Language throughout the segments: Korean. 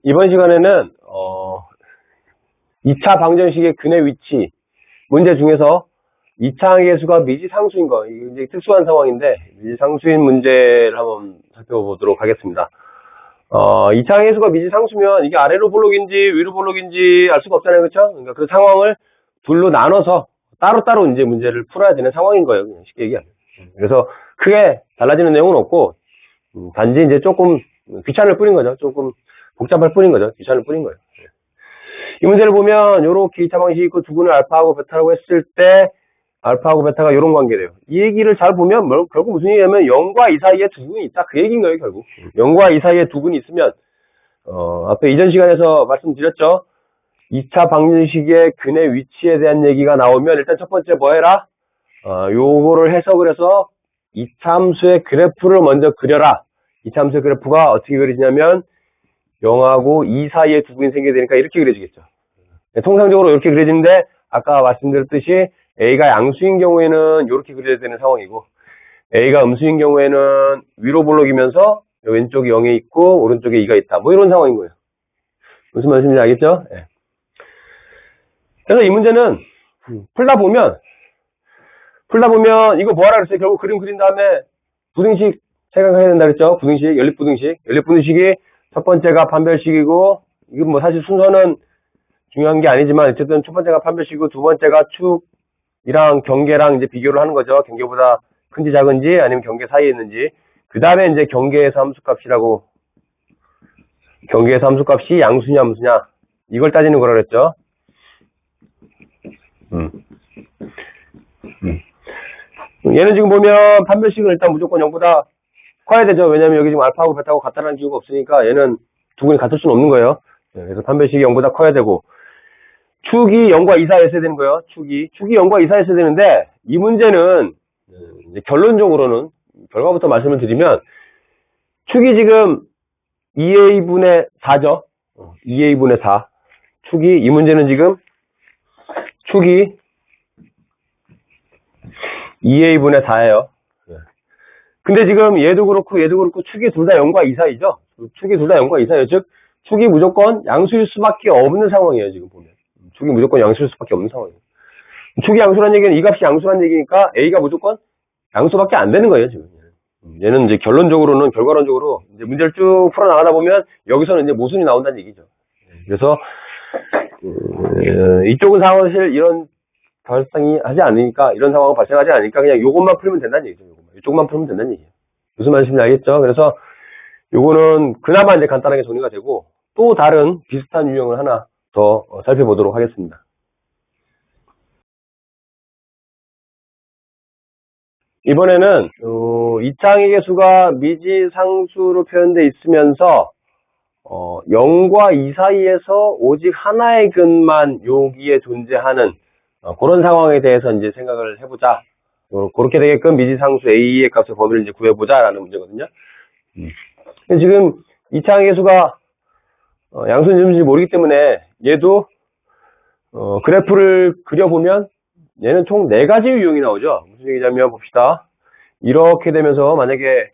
이번 시간에는 2차 방정식의 근의 위치 문제 중에서 2차 항계수가 미지상수인 거, 이게 이제 특수한 상황인데 미지상수인 문제를 한번 살펴보도록 하겠습니다. 2차 항계수가 미지상수면 이게 아래로 볼록인지 위로 볼록인지 알 수가 없잖아요, 그렇죠? 그러니까 그 상황을 둘로 나눠서 따로따로 이제 문제를 풀어야 되는 상황인 거예요, 그냥 쉽게 얘기하면. 그래서 크게 달라지는 내용은 없고 단지 이제 조금 귀찮을 뿐인 거죠. 조금 복잡할 뿐인 거죠. 귀찮을 뿐인 거예요. 이 문제를 보면 요렇게 2차 방식이 있고 두근을 알파하고 베타라고 했을 때 알파하고 베타가 요런 관계래요. 이 얘기를 잘 보면 결국 무슨 얘기냐면 0과 2 사이에 두근이 있다. 그 얘기인 거예요, 결국. 0과 2 사이에 두근이 있으면 앞에 이전 시간에서 말씀드렸죠. 2차 방정식의 근의 위치에 대한 얘기가 나오면 일단 첫 번째 뭐 해라? 요거를 해석을 해서 2차 함수의 그래프를 먼저 그려라. 2차 함수의 그래프가 어떻게 그리냐면 0하고 2 사이에 두근이 생기게 되니까 이렇게 그려지겠죠. 통상적으로 이렇게 그려지는데 아까 말씀드렸듯이 A가 양수인 경우에는 이렇게 그려야 되는 상황이고 A가 음수인 경우에는 위로 볼록이면서 왼쪽이 0에 있고 오른쪽에 2가 있다. 뭐 이런 상황인 거예요. 무슨 말씀인지 알겠죠? 네. 그래서 이 문제는 풀다 보면 이거 뭐하라 그랬어요? 결국 그림 그린 다음에 부등식 생각해야 된다 그랬죠? 부등식, 연립부등식. 연립부등식이 첫 번째가 판별식이고 이건 뭐 사실 순서는 중요한 게 아니지만 어쨌든 첫 번째가 판별식이고 두 번째가 축이랑 경계랑 이제 비교를 하는 거죠. 경계보다 큰지 작은지 아니면 경계 사이에 있는지. 그 다음에 이제 경계에서 함수값이라고 경계에서 함수값이 양수냐 함수냐 이걸 따지는 거라 그랬죠. 얘는 지금 보면 판별식은 일단 무조건 0보다 커야 되죠. 왜냐면 여기 지금 알파하고 베타하고 같다라는 기호가 없으니까 얘는 두근이 같을 수는 없는 거예요. 그래서 판별식이 0보다 커야 되고 축이 0과 2 사이에 있어야 되는 거예요. 축이 0과 2 사이에 있어야 되는데 이 문제는 이제 결론적으로는 결과부터 말씀을 드리면 축이 지금 2a분의 4죠. 2a분의 4 축이 이 문제는 지금 축이 2a분의 4예요. 근데 지금 얘도 그렇고 축이 둘 다 0과 2 사이죠. 축이 둘 다 0과 2 사이예요. 즉 축이 무조건 양수일 수밖에 없는 상황이에요. 지금 보면 축이 무조건 양수일 수밖에 없는 상황이에요. 축이 양수란 얘기는 이 값이 양수란 얘기니까 A가 무조건 양수밖에 안 되는 거예요. 지금 얘는 이제 결과론적으로 이제 문제를 쭉 풀어 나가다 보면 여기서는 이제 모순이 나온다는 얘기죠. 그래서 이쪽은 사실 이런 발생이 하지 않으니까 이런 상황은 발생하지 않으니까 그냥 요것만 풀면 된다는 얘기죠. 이쪽만 풀면 된다는 얘기예요. 무슨 말씀인지 알겠죠? 그래서 요거는 그나마 이제 간단하게 정리가 되고 또 다른 비슷한 유형을 하나 더 살펴보도록 하겠습니다. 이번에는 2차 항계수가 미지상수로 표현되어 있으면서 0과 2 사이에서 오직 하나의 근만 여기에 존재하는 그런 상황에 대해서 이제 생각을 해보자. 그렇게 되게끔 미지상수 A의 값의 범위를 이제 구해보자라는 문제거든요. 지금 2차 항계수가 양수인지 모르기 때문에 얘도 그래프를 그려보면 얘는 총 4가지 유형이 나오죠. 무슨 얘기냐면 봅시다. 이렇게 되면서 만약에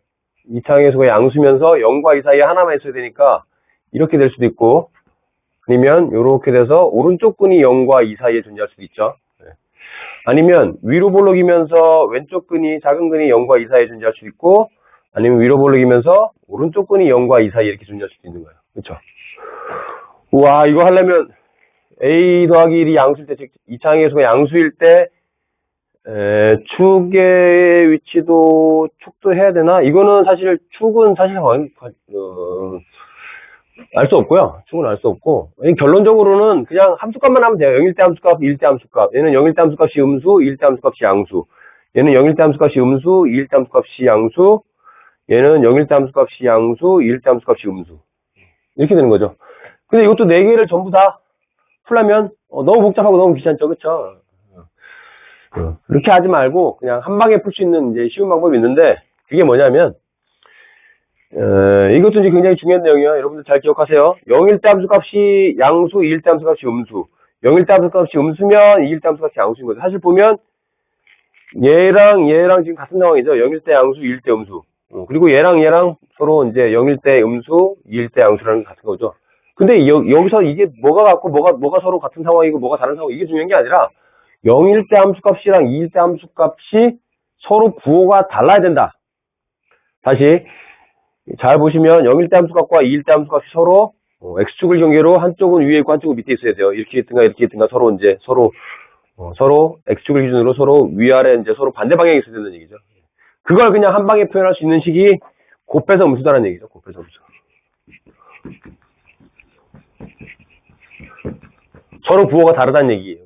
2차 항계수가 양수면서 0과 2 사이에 하나만 있어야 되니까 이렇게 될 수도 있고 아니면 이렇게 돼서 오른쪽 근이 0과 2 사이에 존재할 수도 있죠. 아니면 위로 볼록이면서 왼쪽 근이 작은 근이 0과 2 사이에 존재할 수도 있고 아니면 위로 볼록이면서 오른쪽 근이 0과 2 사이에 이렇게 존재할 수도 있는 거예요. 그렇죠? 우와, 이거 하려면 A 더하기 1이 양수일 때, 즉 2차 항계수가 양수일 때 축의 위치도 축도 해야 되나? 이거는 사실 축은 사실 알 수 없고요. 축은 알 수 없고 결론적으로는 그냥 함수값만 하면 돼요. 0일 때 함수값, 1일 때 함수값. 얘는 0일 때 함수값이 음수, 2일 때 함수값이 양수. 얘는 0일 때 함수값이 음수, 2일 때 함수값이 양수. 얘는 0일 때 함수값이 양수, 2일 때 함수값이 음수. 이렇게 되는 거죠. 근데 이것도 4개를 전부 다 풀려면 너무 복잡하고 너무 귀찮죠. 그쵸? 그렇게 하지 말고 그냥 한 방에 풀 수 있는 이제 쉬운 방법이 있는데 그게 뭐냐면 이것도 이제 굉장히 중요한 내용이에요. 여러분들 잘 기억하세요. 0일 때 함수값이 양수, 2일 때 함수값이 음수. 0일 때 함수값이 음수면 2일 때 함수값이 양수인 거죠. 사실 보면 얘랑 지금 같은 상황이죠. 0일 때 양수, 2일 때 음수. 그리고 얘랑 서로 이제 0일 때 음수, 2일 때 양수라는 게 같은 거죠. 근데 여기서 이게 뭐가 같고 뭐가 서로 같은 상황이고 뭐가 다른 상황 이게 중요한 게 아니라 0일 때 함수값이랑 2일 때 함수값이 서로 부호가 달라야 된다. 다시 잘 보시면 0일 때 함수값과 2일 때 함수값이 서로 x축을 경계로 한쪽은 위에 있고 한쪽은 밑에 있어야 돼요. 이렇게 있든가 서로 이제 서로 x축을 기준으로 서로 위아래 이제 서로 반대 방향에 있어야 된다는 얘기죠. 그걸 그냥 한 방에 표현할 수 있는 식이 곱해서 음수다라는 얘기죠. 곱해서 음수. 서로 부호가 다르다는 얘기예요.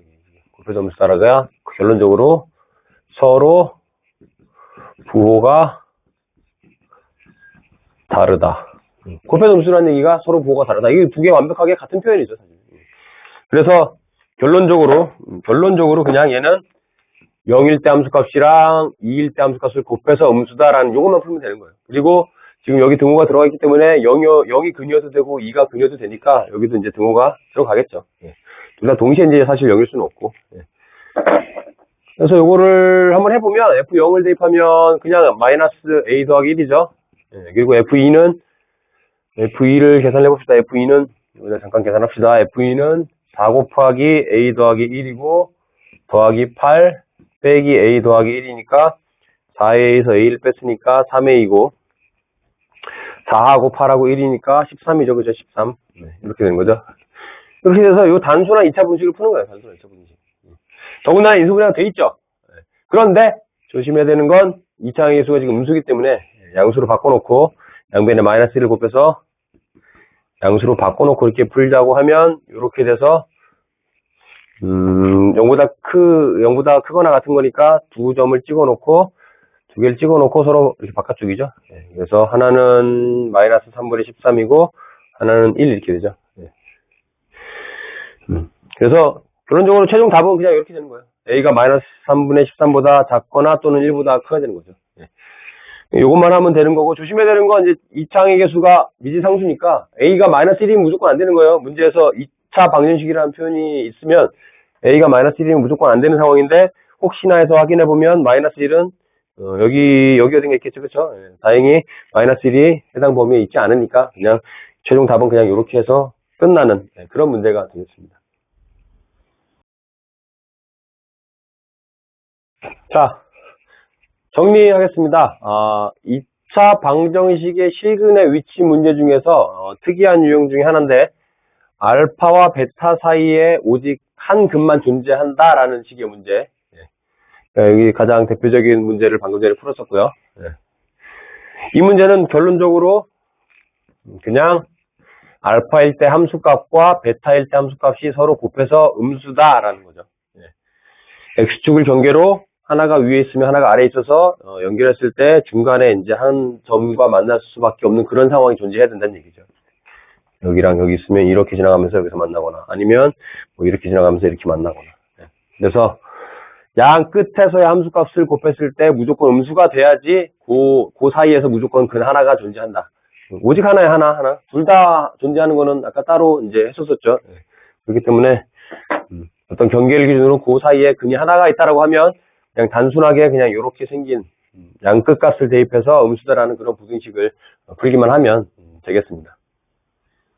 곱해서 음수다라가 결론적으로 서로 부호가 다르다. 곱해서 음수라는 얘기가 서로 부호가 다르다. 이게 두 개 완벽하게 같은 표현이죠. 사실. 그래서 결론적으로 그냥 얘는 0일 때 함수값이랑 2일 때 함수값을 곱해서 음수다라는 요것만 풀면 되는 거예요. 그리고 지금 여기 등호가 들어가 있기 때문에 0이 근이어도 되고 2가 근이어도 되니까 여기도 이제 등호가 들어가겠죠. 둘 다 동시에 이제 사실 0일 수는 없고. 그래서 요거를 한번 해보면 F0을 대입하면 그냥 마이너스 A 더하기 1이죠. 그리고 F2를 계산해봅시다. F2는 여기다 잠깐 계산합시다. F2는 4 곱하기 A 더하기 1이고 더하기 8 빼기 A 더하기 1이니까 4A에서 A를 뺐으니까 3A이고 4하고 8하고 1이니까 13이죠. 그죠? 13. 이렇게 되는 거죠. 이렇게 돼서 이 단순한 2차 분식을 푸는 거예요. 단순한 2차 분식. 더군다나 인수분해가 돼 있죠. 그런데 조심해야 되는 건 2차 항의수가 지금 음수기 때문에 양수로 바꿔놓고 양변에 마이너스 1을 곱해서 양수로 바꿔놓고 이렇게 풀자고 하면 이렇게 돼서 0보다 크거나 같은 거니까 두 점을 찍어놓고 두 개를 찍어놓고 서로 이렇게 바깥쪽이죠. 그래서 하나는 마이너스 3분의 13이고 하나는 1 이렇게 되죠. 그래서 결론적으로 최종 답은 그냥 이렇게 되는 거예요. A가 마이너스 3분의 13보다 작거나 또는 1보다 커야 되는 거죠. 이것만 하면 되는 거고, 조심해야 되는 건 이제 2차 항의 개수가 미지상수니까 A가 마이너스 1이면 무조건 안 되는 거예요. 문제에서 2차 방정식이라는 표현이 있으면 A가 마이너스 1이면 무조건 안 되는 상황인데, 혹시나 해서 확인해 보면 마이너스 1은 여기 어딘가 있겠죠. 그렇죠? 다행히 마이너스 1이 해당 범위에 있지 않으니까 그냥 최종 답은 그냥 이렇게 해서 끝나는 그런 문제가 되겠습니다. 자, 정리하겠습니다. 2차 방정식의 실근의 위치 문제 중에서 특이한 유형 중에 하나인데 알파와 베타 사이에 오직 한 근만 존재한다라는 식의 문제. 여기 가장 대표적인 문제를 방금 전에 풀었었고요. 이 문제는 결론적으로 그냥 알파일 때 함수값과 베타일 때 함수값이 서로 곱해서 음수다라는 거죠. x축을 경계로 하나가 위에 있으면 하나가 아래에 있어서 연결했을 때 중간에 이제 한 점과 만날 수밖에 없는 그런 상황이 존재해야 된다는 얘기죠. 여기랑 여기 있으면 이렇게 지나가면서 여기서 만나거나 아니면 뭐 이렇게 지나가면서 이렇게 만나거나. 그래서 양 끝에서의 함수값을 곱했을 때 무조건 음수가 돼야지 그 사이에서 무조건 근 하나가 존재한다. 오직 하나에 하나. 둘 다 존재하는 거는 아까 따로 이제 했었었죠. 그렇기 때문에 어떤 경계를 기준으로 그 사이에 근이 하나가 있다라고 하면 그냥 단순하게 그냥 이렇게 생긴 양 끝값을 대입해서 음수다라는 그런 부등식을 풀기만 하면 되겠습니다.